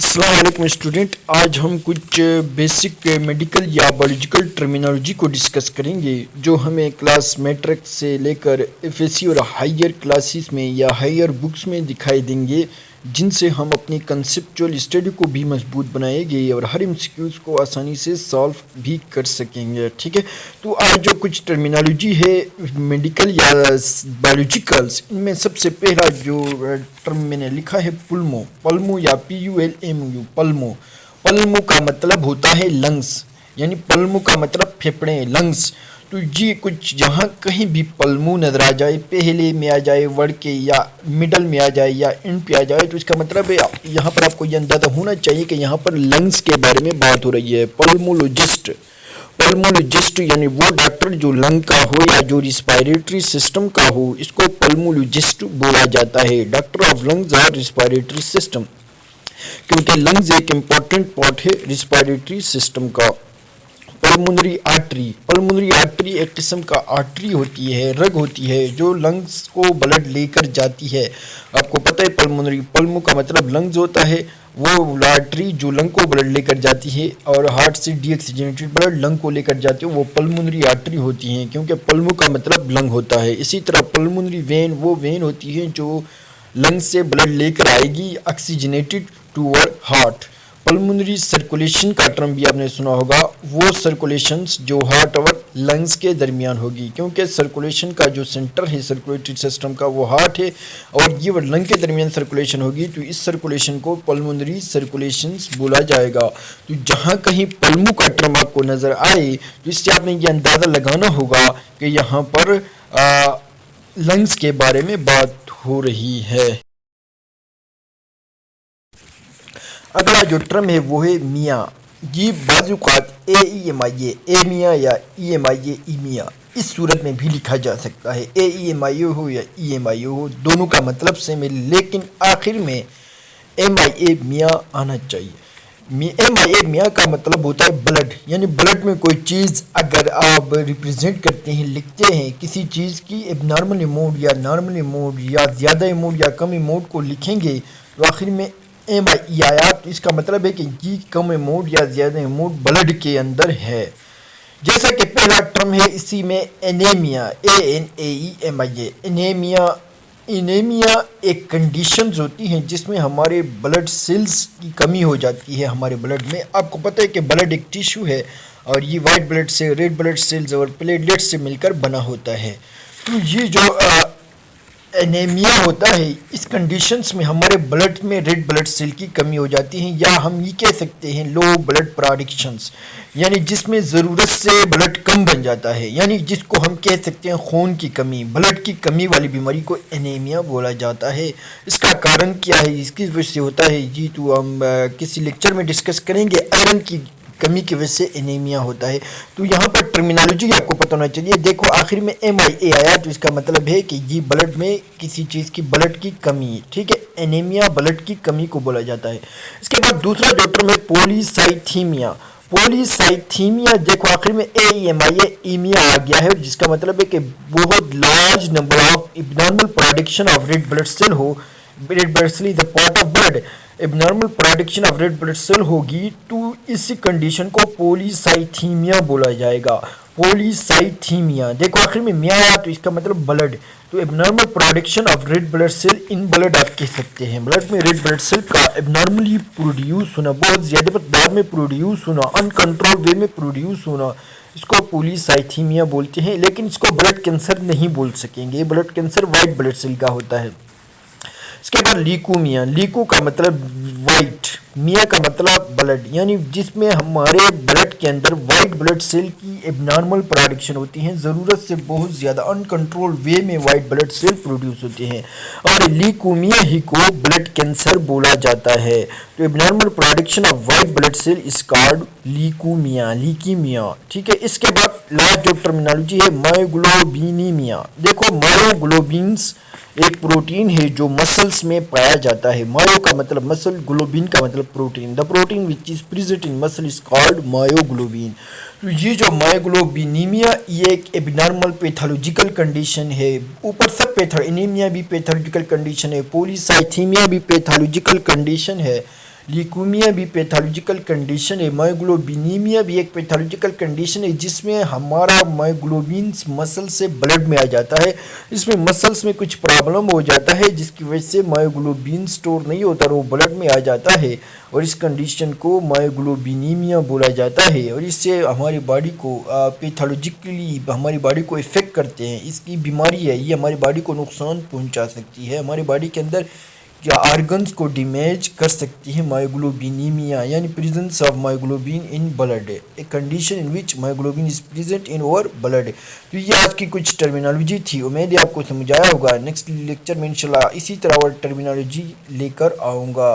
अस्सलाम वालेकुम स्टूडेंट। आज हम कुछ बेसिक मेडिकल या बायोलॉजिकल टर्मिनोलॉजी को डिस्कस करेंगे जो हमें क्लास मैट्रिक से लेकर एफएससी और हायर क्लासेस में या हायर बुक्स में दिखाई देंगे, जिनसे हम अपनी कंसेप्चुअल स्टडी को भी मजबूत बनाएंगे और हर एमसीक्यूज़ को आसानी से सॉल्व भी कर सकेंगे। ठीक है, तो आज जो कुछ टर्मिनोलॉजी है मेडिकल या बायोलॉजिकल्स, इनमें सबसे पहला जो टर्म मैंने लिखा है पल्मो या PULMU। पल्मो का मतलब होता है लंग्स, यानी पल्मो का मतलब फेफड़े, लंग्स। तो ये कुछ जहाँ कहीं भी पल्मो नजर आ जाए, पहले में आ जाए वर्ड के या मिडल में आ जाए या एंड पे आ जाए, तो इसका मतलब है यहाँ पर आपको ये अंदाजा होना चाहिए कि यहाँ पर लंग्स के बारे में बात हो रही है। पल्मोलॉजिस्ट यानी वो डॉक्टर जो लंग का हो या जो रिस्पायरेटरी सिस्टम का हो, इसको पल्मोलॉजिस्ट बोला जाता है। डॉक्टर ऑफ लंग्स और रिस्पायरेटरी सिस्टम, क्योंकि लंग्स एक इम्पॉर्टेंट पार्ट है रिस्पायरेटरी सिस्टम का। पल्मोनरी आर्टरी एक किस्म का आर्टरी होती है, रग होती है जो लंग्स को ब्लड लेकर जाती है। आपको पता है पल्मो का मतलब लंग्स होता है, वो आर्टरी जो लंग को ब्लड लेकर जाती है और हार्ट से डीऑक्सीजनेटेड ब्लड लंग को लेकर जाती है, वो पल्मोनरी आर्टरी होती हैं, क्योंकि पल्मो का मतलब लंग होता है। इसी तरह पल्मोनरी वेन वो वेन होती है जो लंग से ब्लड लेकर आएगी oxygenated toward heart. Pulmonary circulation का टर्म भी आपने सुना होगा, वो सर्कुलेशंस जो हार्ट और लंग्स के दरमियान होगी, क्योंकि सर्कुलेशन का जो सेंटर है सर्कुलेटरी सिस्टम का वो हार्ट है और ये लंग के दरमियान सर्कुलेशन होगी, तो इस सर्कुलेशन को पल्मोनरी सर्कुलेशंस बोला जाएगा। तो जहाँ कहीं पल्मो का टर्म आपको नज़र आए तो इससे आपने ये अंदाज़ा लगाना होगा कि यहाँ पर लंग्स के बारे में बात हो रही है। अगला जो टर्म है वो है मियाँ। ये बाज़-औक़ात एमिया या ईमिया इस सूरत में भी लिखा जा सकता है। एईएमआईओ हो या ईएमआईओ हो, दोनों का मतलब सेम है, लेकिन आखिर में एमआईए मियाँ आना चाहिए। एमआईए मियाँ का मतलब होता है ब्लड, यानी ब्लड में कोई चीज़ अगर आप रिप्रेजेंट करते हैं, लिखते हैं किसी चीज़ की एबनॉर्मल अमाउंट या नॉर्मल अमाउंट या ज़्यादा अमाउंट या कम अमाउंट को लिखेंगे तो आखिर में एमआई आया, तो इसका मतलब है कि ये कम अमाउंट या ज़्यादा अमाउंट ब्लड के अंदर है। जैसा कि पहला टर्म है इसी में एनीमिया, ANAEMIA। एनीमिया एक कंडीशंस होती हैं जिसमें हमारे ब्लड सेल्स की कमी हो जाती है हमारे ब्लड में। आपको पता है कि ब्लड एक टिश्यू है और ये वाइट ब्लड से रेड ब्लड सेल्स और प्लेटलेट्स से मिलकर बना होता है। तो ये जो एनीमिया होता है, इस कंडीशंस में हमारे ब्लड में रेड ब्लड सेल की कमी हो जाती है, या हम ये कह सकते हैं लो ब्लड प्रोडक्शंस, यानी जिसमें ज़रूरत से ब्लड कम बन जाता है, यानी जिसको हम कह सकते हैं खून की कमी, ब्लड की कमी वाली बीमारी को एनीमिया बोला जाता है। इसका कारण क्या है, इसकी वजह से होता है जी, तो हम किसी लेक्चर में डिस्कस करेंगे। आयरन की कमी की वजह से एनीमिया होता है। तो यहाँ पर टर्मिनोलॉजी आपको पता होना चाहिए। देखो आखिर में MIA आया तो इसका मतलब है कि ये ब्लड में किसी चीज़ की ब्लड की कमी है। ठीक है, एनीमिया ब्लड की कमी को बोला जाता है। इसके बाद दूसरा जो टर्म है पॉलीसाइथीमिया। देखो आखिर में एमिया आ गया है, जिसका मतलब है कि बहुत large number of abnormal production of red blood cell हो। Red blood cell is the part of blood, abnormal production of red blood cell होगी, तो इस कंडीशन को पॉलीसाइथीमिया बोला जाएगा। पॉलीसाइथीमिया, देखो आखिर में मिया आया तो इसका मतलब ब्लड, तो abnormal production of red blood cell in blood आप कह सकते हैं। ब्लड में रेड ब्लड सेल का एबनॉर्मली प्रोड्यूस होना, बहुत ज़्यादा तादाद में प्रोड्यूस होना, अनकंट्रोल वे में प्रोड्यूस होना, इसको पॉलीसाइथीमिया बोलते हैं। लेकिन इसको ब्लड कैंसर नहीं बोल सकेंगे, blood cancer white blood cell का होता है। इसके बाद लीकोमिया। लीको का मतलब वाइट, मिया का मतलब ब्लड, यानी जिसमें हमारे ब्लड के अंदर वाइट ब्लड सेल की एबनॉर्मल प्रोडक्शन होती है, ज़रूरत से बहुत ज़्यादा अनकंट्रोल वे में वाइट ब्लड सेल प्रोड्यूस होते हैं, और लीकोमिया ही को ब्लड कैंसर बोला जाता है। तो abnormal production of white blood cell is called leukaemia. ठीक है, इसके बाद लास्ट जो टर्मिनोलॉजी है मायोग्लोबिनीमिया। देखो मायोग्लोबिन्स एक प्रोटीन है जो मसल्स में पाया जाता है। मायो का मतलब मसल, ग्लोबिन का मतलब protein. The protein which is present in muscle is called myoglobin. तो ये जो मायोग्लोबिनीमिया ये एक एबनॉर्मल पैथोलॉजिकल कंडीशन है। ऊपर सब एनीमिया भी पैथोलॉजिकल कंडीशन है, पॉलीसाइथीमिया भी पैथोलॉजिकल कंडीशन है, लीकोमिया भी पैथोलॉजिकल कंडीशन है, मायोग्लोबिनीमिया भी एक पैथोलॉजिकल कंडीशन है जिसमें हमारा मायोग्लोबिन मसल से ब्लड में आ जाता है। इसमें मसल्स में कुछ प्रॉब्लम हो जाता है जिसकी वजह से मायोग्लोबिन स्टोर नहीं होता और वो ब्लड में आ जाता है और इस कंडीशन को मायोग्लोबिनीमिया बोला जाता है और इससे हमारी बॉडी को पैथोलॉजिकली हमारी बॉडी को इफ़ेक्ट करते हैं। इसकी बीमारी है, ये हमारी बॉडी को नुकसान पहुंचा सकती है, हमारी बॉडी के अंदर क्या आर्गन्स को डैमेज कर सकती है। मायोग्लोबिनीमिया यानी presence of myoglobin in blood, a condition in which myoglobin is present in over blood. तो ये आज की कुछ टर्मिनोलॉजी थी, उम्मीद है आपको समझ आया होगा। नेक्स्ट लेक्चर में इंशाल्लाह इसी तरह और टर्मिनोलॉजी लेकर आऊँगा।